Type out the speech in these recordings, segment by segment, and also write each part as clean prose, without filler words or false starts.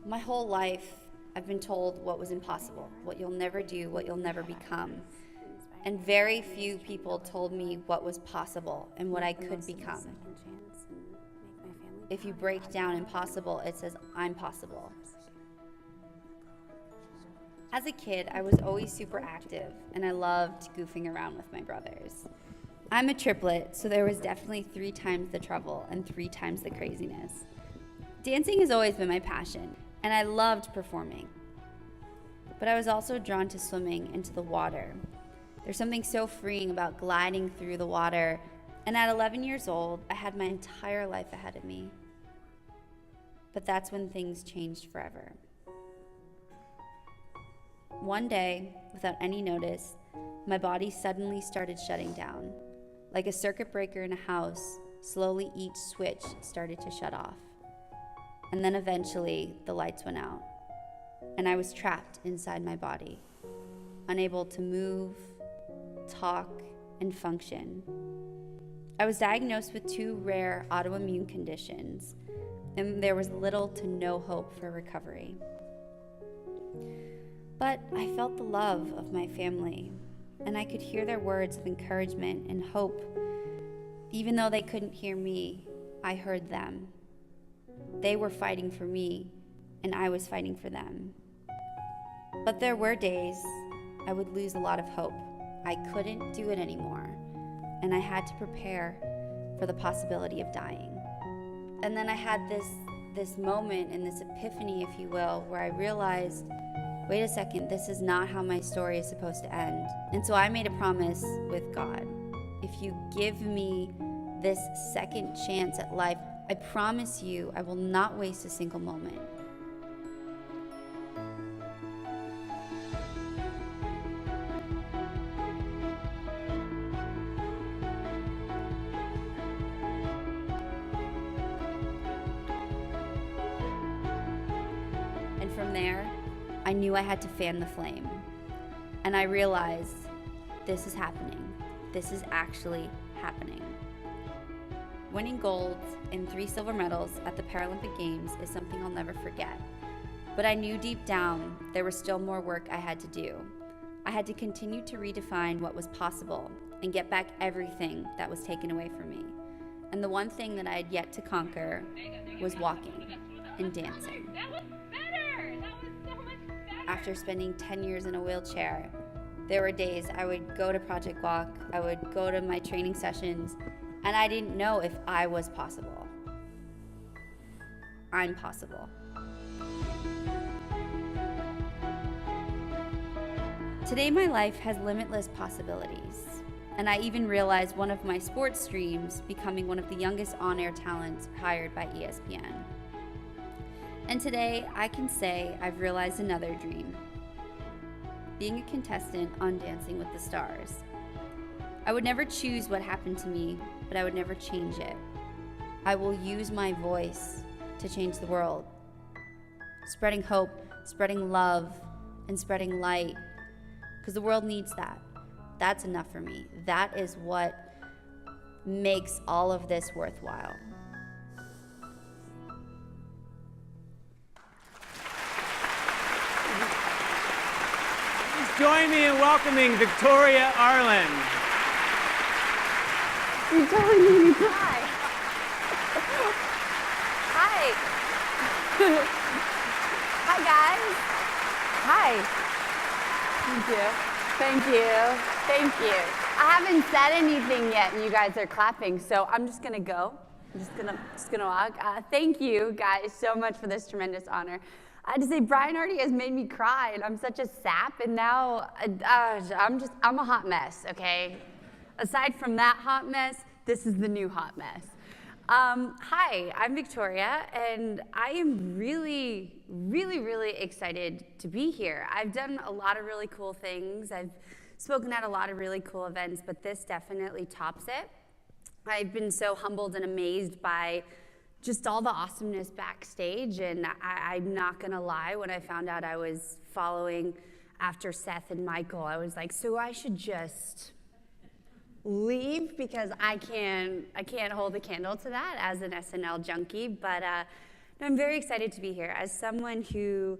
My whole life, I've been told what was impossible, what you'll never do, what you'll never become. And very few people told me what was possible and what I could become. If you break down impossible, it says I'm possible. As a kid, I was always super active, and I loved goofing around with my brothers. I'm a triplet, so there was definitely 3 times the trouble and 3 times the craziness. Dancing has always been my passion, and I loved performing. But I was also drawn to swimming into the water. There's something so freeing about gliding through the water, and at 11 years old, I had my entire life ahead of me. But that's when things changed forever. One day, without any notice, my body suddenly started shutting down. Like a circuit breaker in a house, slowly each switch started to shut off. And then eventually, the lights went out, and I was trapped inside my body, unable to move, talk, and function. I was diagnosed with 2 rare autoimmune conditions, and there was little to no hope for recovery. But I felt the love of my family, and I could hear their words of encouragement and hope. Even though they couldn't hear me, I heard them. They were fighting for me, and I was fighting for them. But there were days I would lose a lot of hope. I couldn't do it anymore, and I had to prepare for the possibility of dying. And then I had this moment and this epiphany, if you will, where I realized, wait a second, this is not how my story is supposed to end. And so I made a promise with God. If you give me this second chance at life, I promise you I will not waste a single moment. And from there, I knew I had to fan the flame. And I realized this is happening. This is actually happening. Winning gold and 3 silver medals at the Paralympic Games is something I'll never forget. But I knew deep down there was still more work I had to do. I had to continue to redefine what was possible and get back everything that was taken away from me. And the one thing that I had yet to conquer was walking and dancing. After spending 10 years in a wheelchair, there were days I would go to Project Walk, I would go to my training sessions, and I didn't know if I was possible. I'm possible. Today my life has limitless possibilities, and I even realized one of my sports dreams becoming one of the youngest on-air talents hired by ESPN. And today I can say I've realized another dream, being a contestant on Dancing with the Stars. I would never choose what happened to me, but I would never change it. I will use my voice to change the world, spreading hope, spreading love, and spreading light, because the world needs that. That's enough for me. That is what makes all of this worthwhile. Join me in welcoming Victoria Arlen. You totally made me cry. Hi. Hi, guys. Hi. Thank you. Thank you. Thank you. I haven't said anything yet, and you guys are clapping, so I'm just gonna go. I'm just gonna walk. Thank you, guys, so much for this tremendous honor. I had to say, Brian already has made me cry, and I'm such a sap, and now I'm a hot mess, okay? Aside from that hot mess, this is the new hot mess. Hi, I'm Victoria, and I am really, really, really excited to be here. I've done a lot of really cool things. I've spoken at a lot of really cool events, but this definitely tops it. I've been so humbled and amazed by just all the awesomeness backstage, and I'm not gonna lie, when I found out I was following after Seth and Michael, I was like, so I should just leave because I can't hold a candle to that as an SNL junkie. But I'm very excited to be here. As someone who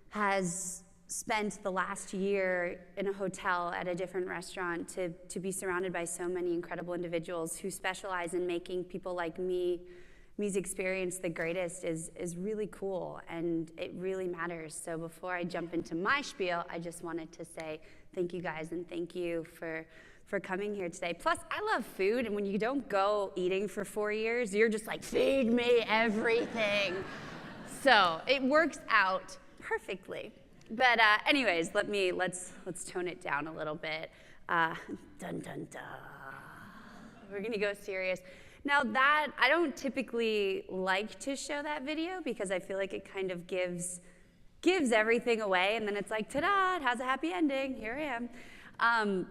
has spent the last year in a hotel at a different restaurant, to be surrounded by so many incredible individuals who specialize in making people like me's experience the greatest is really cool, and it really matters. So before I jump into my spiel, I just wanted to say thank you guys, and thank you for coming here today. Plus, I love food, and when you don't go eating for 4 years, you're just like, feed me everything. So it works out perfectly. But anyways, let's tone it down a little bit. Dun dun dun. We're gonna go serious. Now that, I don't typically like to show that video because I feel like it kind of gives everything away, and then it's like, ta-da, it has a happy ending, here I am.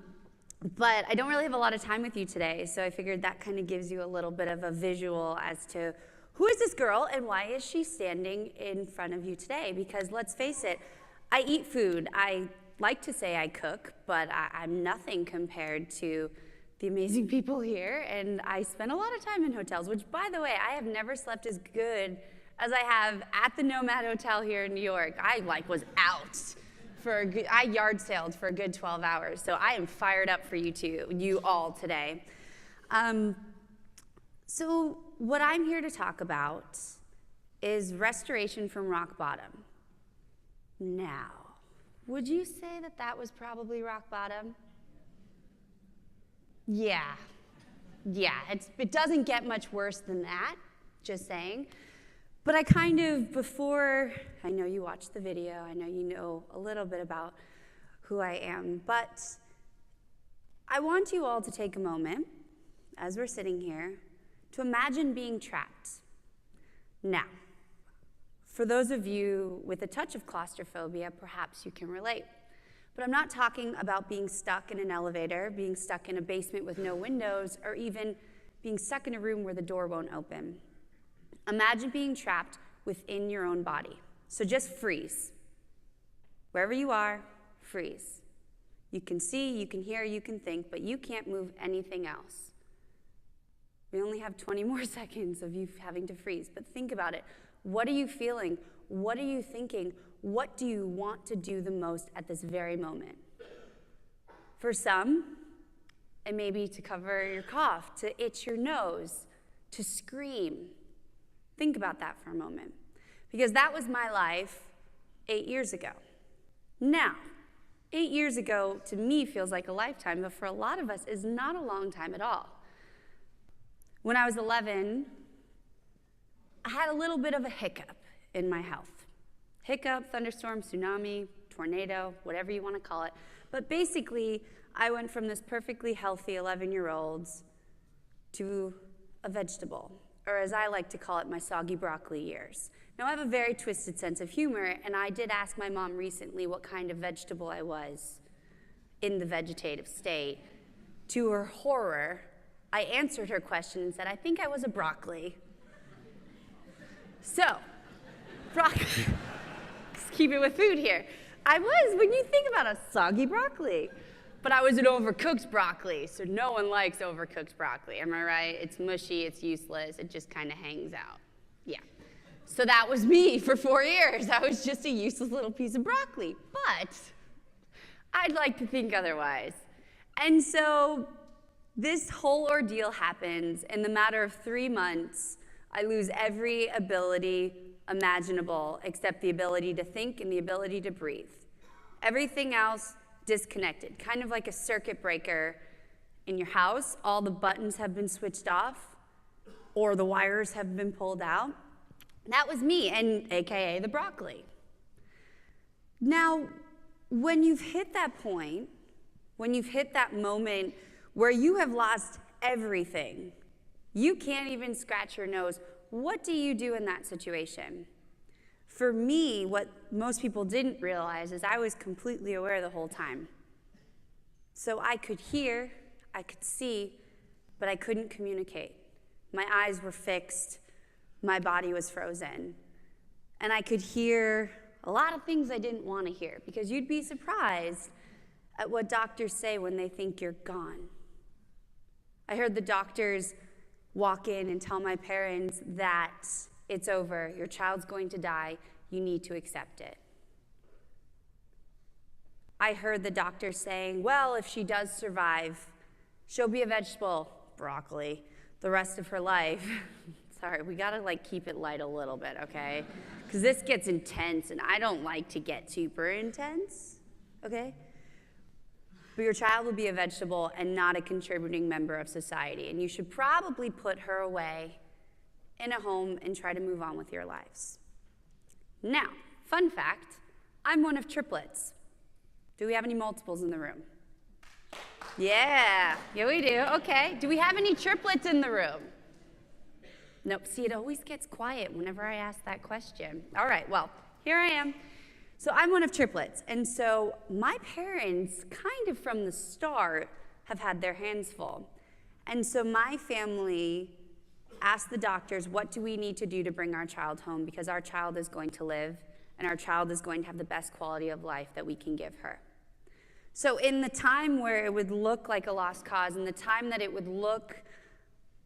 But I don't really have a lot of time with you today, so I figured that kind of gives you a little bit of a visual as to who is this girl and why is she standing in front of you today? Because let's face it, I eat food. I like to say I cook, but I'm nothing compared to the amazing people here, and I spend a lot of time in hotels, which, by the way, I have never slept as good as I have at the Nomad Hotel here in New York. I was out. I yard sailed for a good 12 hours, so I am fired up for you all today. So what I'm here to talk about is restoration from rock bottom. Now, would you say that was probably rock bottom? Yeah, it doesn't get much worse than that, just saying. But I kind of, I know you watched the video, I know you know a little bit about who I am, but I want you all to take a moment, as we're sitting here, to imagine being trapped. Now, for those of you with a touch of claustrophobia, perhaps you can relate. But I'm not talking about being stuck in an elevator, being stuck in a basement with no windows, or even being stuck in a room where the door won't open. Imagine being trapped within your own body. So just freeze. Wherever you are, freeze. You can see, you can hear, you can think, but you can't move anything else. We only have 20 more seconds of you having to freeze, but think about it. What are you feeling? What are you thinking? What do you want to do the most at this very moment? For some, it may be to cover your cough, to itch your nose, to scream. Think about that for a moment, because that was my life 8 years ago. Now, 8 years ago to me feels like a lifetime, but for a lot of us is not a long time at all. When I was 11, I had a little bit of a hiccup in my health. Hiccup, thunderstorm, tsunami, tornado, whatever you want to call it. But basically, I went from this perfectly healthy 11-year-old to a vegetable, or as I like to call it, my soggy broccoli years. Now, I have a very twisted sense of humor, and I did ask my mom recently what kind of vegetable I was in the vegetative state. To her horror, I answered her question and said, I think I was a broccoli. So, broccoli. Let's keep it with food here. I was, when you think about a soggy broccoli. But I was an overcooked broccoli, so no one likes overcooked broccoli. Am I right? It's mushy, it's useless, it just kind of hangs out. Yeah. So that was me for 4 years. I was just a useless little piece of broccoli. But I'd like to think otherwise. And so this whole ordeal happens. In the matter of 3 months, I lose every ability imaginable except the ability to think and the ability to breathe. Everything else disconnected, kind of like a circuit breaker in your house. All the buttons have been switched off, or the wires have been pulled out. That was me, and AKA the broccoli. Now, when you've hit that point, when you've hit that moment where you have lost everything, you can't even scratch your nose, what do you do in that situation? For me, what most people didn't realize is I was completely aware the whole time. So I could hear, I could see, but I couldn't communicate. My eyes were fixed, my body was frozen. And I could hear a lot of things I didn't want to hear, because you'd be surprised at what doctors say when they think you're gone. I heard the doctors walk in and tell my parents that it's over. Your child's going to die. You need to accept it. I heard the doctor saying, well, if she does survive, she'll be a vegetable, broccoli, the rest of her life. Sorry, we gotta keep it light a little bit, okay? Because this gets intense, and I don't like to get super intense, okay? But your child will be a vegetable and not a contributing member of society, and you should probably put her away in a home and try to move on with your lives. Now, fun fact, I'm one of triplets. Do we have any multiples in the room? Yeah, we do. Okay. Do we have any triplets in the room? Nope. See, it always gets quiet whenever I ask that question. All right, well, here I am. So I'm one of triplets. And so my parents, kind of from the start, have had their hands full. And so my family asked the doctors, what do we need to do to bring our child home? Because our child is going to live, and our child is going to have the best quality of life that we can give her. So in the time where it would look like a lost cause, in the time that it would look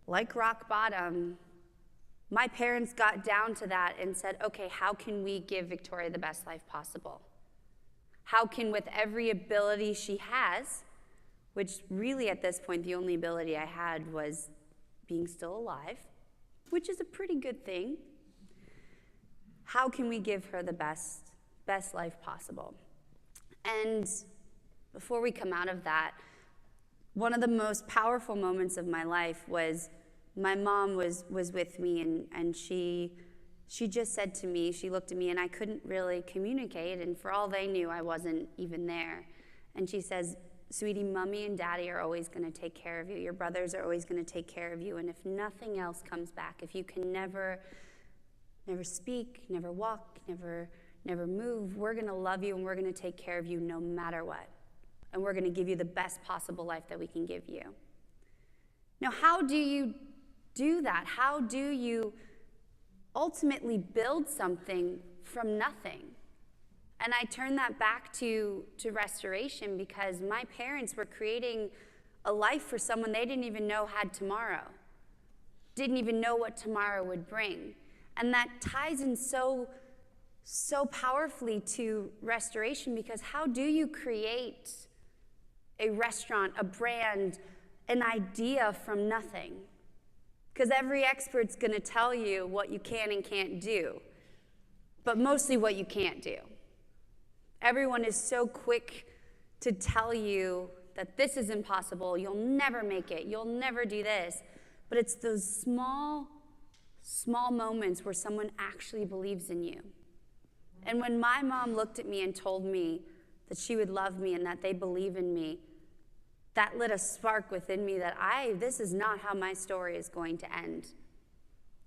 like rock bottom, my parents got down to that and said, okay, how can we give Victoria the best life possible? How can, with every ability she has, which really at this point the only ability I had was being still alive, which is a pretty good thing, how can we give her the best life possible? And before we come out of that, one of the most powerful moments of my life was my mom was with me, and she just said to me, she looked at me, and I couldn't really communicate, and for all they knew, I wasn't even there. And she says, sweetie, mommy and daddy are always going to take care of you. Your brothers are always going to take care of you, and if nothing else comes back, if you can never speak, never walk, never move, we're going to love you, and we're going to take care of you no matter what. And we're going to give you the best possible life that we can give you. Now, how do you do that? How do you ultimately build something from nothing? And I turn that back to restoration, because my parents were creating a life for someone they didn't even know had tomorrow, didn't even know what tomorrow would bring. And that ties in so powerfully to restoration, because how do you create a restaurant, a brand, an idea from nothing? Because every expert's going to tell you what you can and can't do, but mostly what you can't do. Everyone is so quick to tell you that this is impossible, you'll never make it, you'll never do this. But it's those small moments where someone actually believes in you. And when my mom looked at me and told me that she would love me and that they believe in me, that lit a spark within me that this is not how my story is going to end.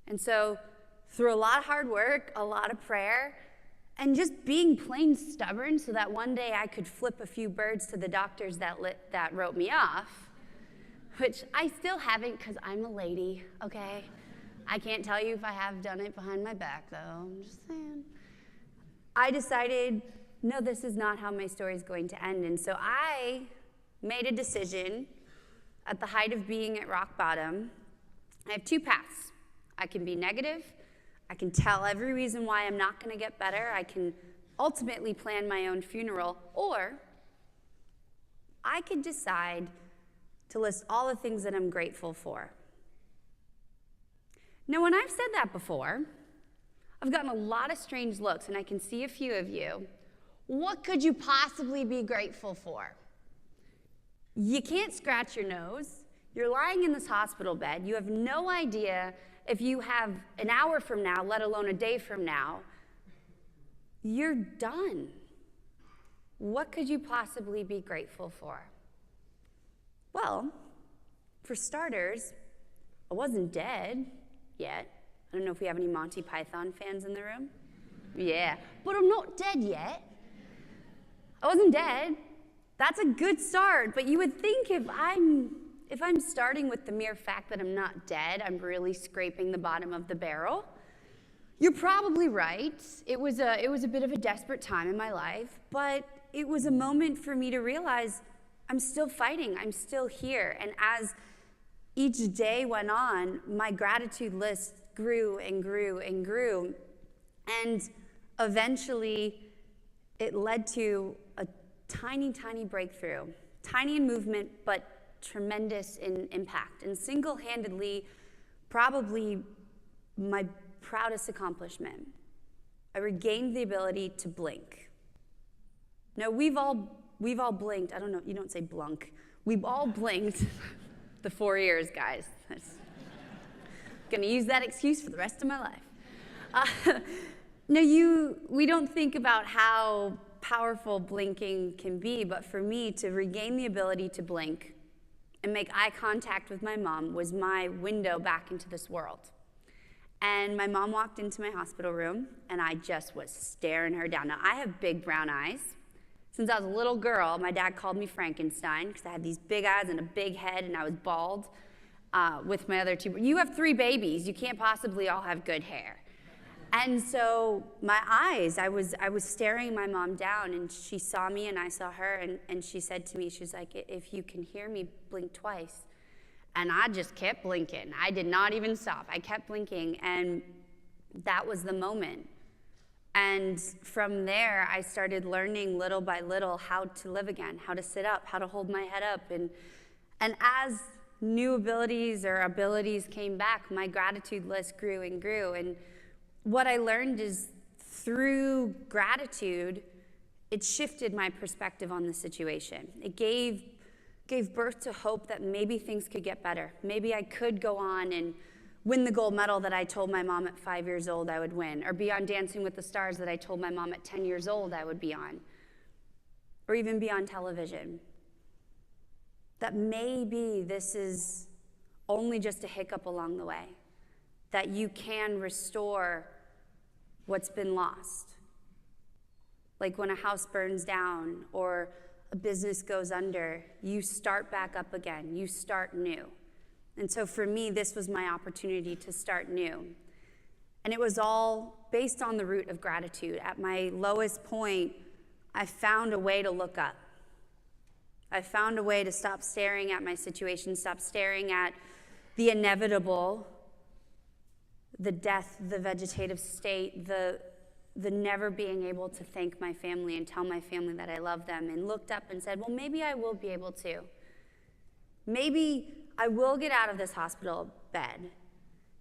And so through a lot of hard work, a lot of prayer, and just being plain stubborn so that one day I could flip a few birds to the doctors that wrote me off, which I still haven't, because I'm a lady, okay? I can't tell you if I have done it behind my back, though. I'm just saying. I decided, no, this is not how my story is going to end. And so I made a decision at the height of being at rock bottom. I have two paths. I can be negative. I can tell every reason why I'm not going to get better. I can ultimately plan my own funeral. Or I could decide to list all the things that I'm grateful for. Now, when I've said that before, I've gotten a lot of strange looks, and I can see a few of you. What could you possibly be grateful for? You can't scratch your nose. You're lying in this hospital bed. You have no idea if you have an hour from now, let alone a day from now. You're done. What could you possibly be grateful for? Well, for starters, I wasn't dead yet. I don't know if we have any Monty Python fans in the room. Yeah, but I'm not dead yet. I wasn't dead. That's a good start, but you would think if I'm starting with the mere fact that I'm not dead, I'm really scraping the bottom of the barrel. You're probably right. It was a bit of a desperate time in my life, but it was a moment for me to realize I'm still fighting. I'm still here. And as each day went on, my gratitude list grew and grew and grew. And eventually, it led to a tiny, tiny breakthrough. Tiny in movement, but tremendous in impact. And single-handedly, probably my proudest accomplishment. I regained the ability to blink. Now, we've all blinked. I don't know, you don't say blunk. We've all blinked the 4 years, guys. I'm gonna use that excuse for the rest of my life. We don't think about how powerful blinking can be, but for me, to regain the ability to blink and make eye contact with my mom was my window back into this world. And my mom walked into my hospital room, and I just was staring her down. Now, I have big brown eyes. Since I was a little girl, my dad called me Frankenstein because I had these big eyes and a big head, and I was bald with my other two. You have 3 babies. You can't possibly all have good hair. And so my eyes, I was staring my mom down, and she saw me and I saw her, and she said to me, she was like, if you can hear me, blink twice. And I just kept blinking. I did not even stop. I kept blinking, and that was the moment. And from there, I started learning little by little how to live again, how to sit up, how to hold my head up. And as new abilities came back, my gratitude list grew and grew. And what I learned is through gratitude, it shifted my perspective on the situation. It gave birth to hope that maybe things could get better. Maybe I could go on and win the gold medal that I told my mom at 5 years old I would win, or be on Dancing with the Stars that I told my mom at 10 years old I would be on, or even be on television. That maybe this is only just a hiccup along the way, that you can restore what's been lost. Like when a house burns down or a business goes under, you start back up again, you start new. And so for me, this was my opportunity to start new. And it was all based on the root of gratitude. At my lowest point, I found a way to look up. I found a way to stop staring at my situation, stop staring at the inevitable, the death, the vegetative state, the never being able to thank my family and tell my family that I love them, and looked up and said, well, maybe I will be able to. Maybe I will get out of this hospital bed.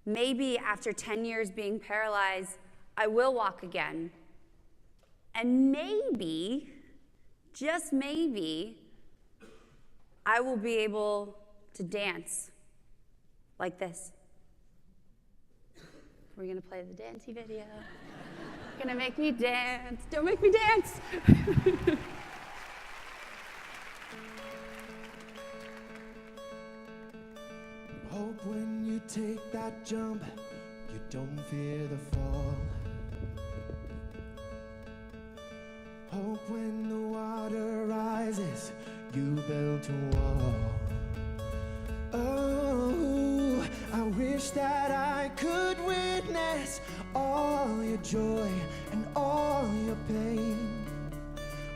Maybe after 10 years being paralyzed, I will walk again. And maybe, just maybe, I will be able to dance like this. We're gonna play the dancey video. You're gonna make me dance. Don't make me dance. Hope when you take that jump, you don't fear the fall. Hope when the water rises, you build a wall. Oh, I wish that I could witness all your joy and all your pain.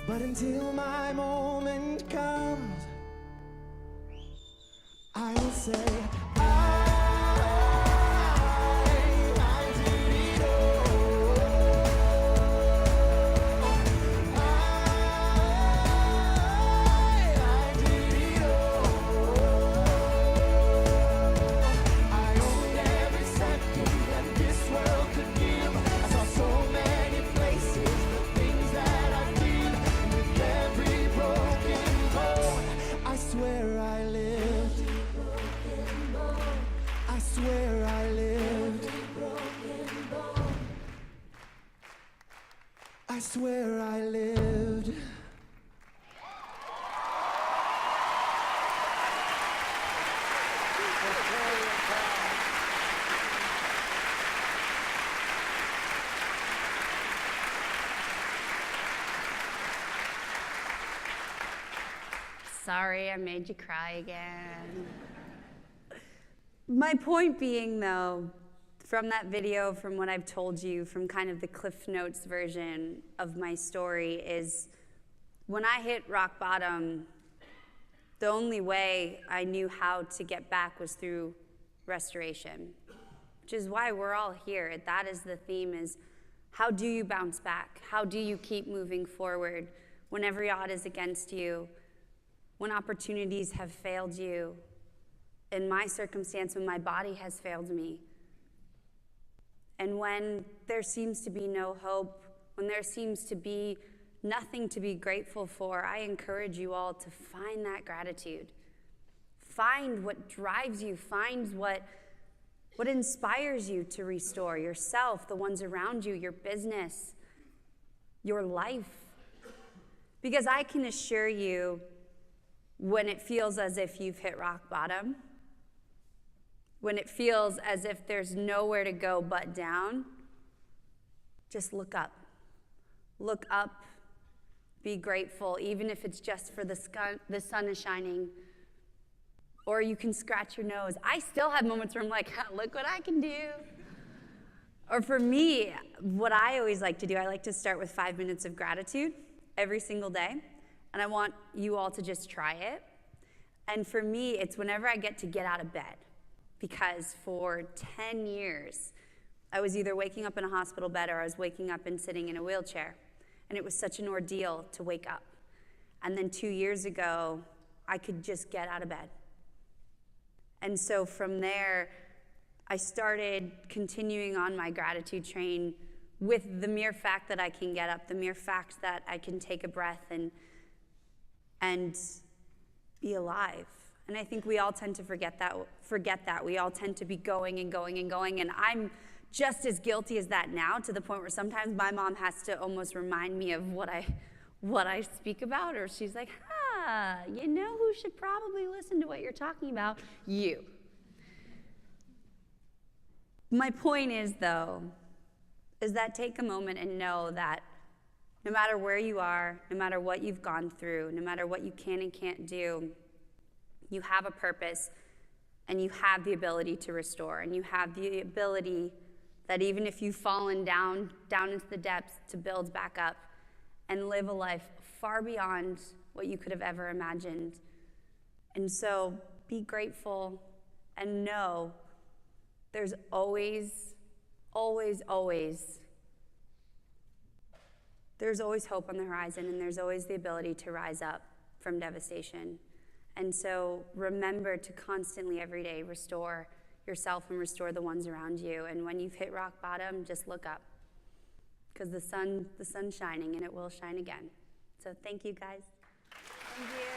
But until my moment comes, I will say, I swear I lived. Sorry, I made you cry again. My point being, though, from that video, from what I've told you, from kind of the Cliff Notes version of my story, is when I hit rock bottom, the only way I knew how to get back was through restoration, which is why we're all here. That is the theme, is how do you bounce back? How do you keep moving forward when every odd is against you, when opportunities have failed you? In my circumstance, when my body has failed me, and when there seems to be no hope, when there seems to be nothing to be grateful for, I encourage you all to find that gratitude. Find what drives you. Find what inspires you to restore yourself, the ones around you, your business, your life. Because I can assure you, when it feels as if you've hit rock bottom, when it feels as if there's nowhere to go but down, just look up. Look up, be grateful, even if it's just for the sun is shining, or you can scratch your nose. I still have moments where I'm like, look what I can do. Or for me, what I always like to do, I like to start with 5 minutes of gratitude every single day, and I want you all to just try it. And for me, it's whenever I get out of bed, because for 10 years, I was either waking up in a hospital bed or I was waking up and sitting in a wheelchair. And it was such an ordeal to wake up. And then 2 years ago, I could just get out of bed. And so from there, I started continuing on my gratitude train with the mere fact that I can get up, the mere fact that I can take a breath and be alive. And I think we all tend to forget that. We all tend to be going and going and going. And I'm just as guilty as that now, to the point where sometimes my mom has to almost remind me of what I speak about, or she's like, you know who should probably listen to what you're talking about? You. My point is, though, is that take a moment and know that no matter where you are, no matter what you've gone through, no matter what you can and can't do, you have a purpose, and you have the ability to restore, and you have the ability that even if you've fallen down into the depths, to build back up and live a life far beyond what you could have ever imagined. And so be grateful and know there's always, always, always, there's always hope on the horizon, and there's always the ability to rise up from devastation. And so remember to constantly, every day, restore yourself and restore the ones around you. And when you've hit rock bottom, just look up, because the sun's shining, and it will shine again. So thank you, guys. Thank you.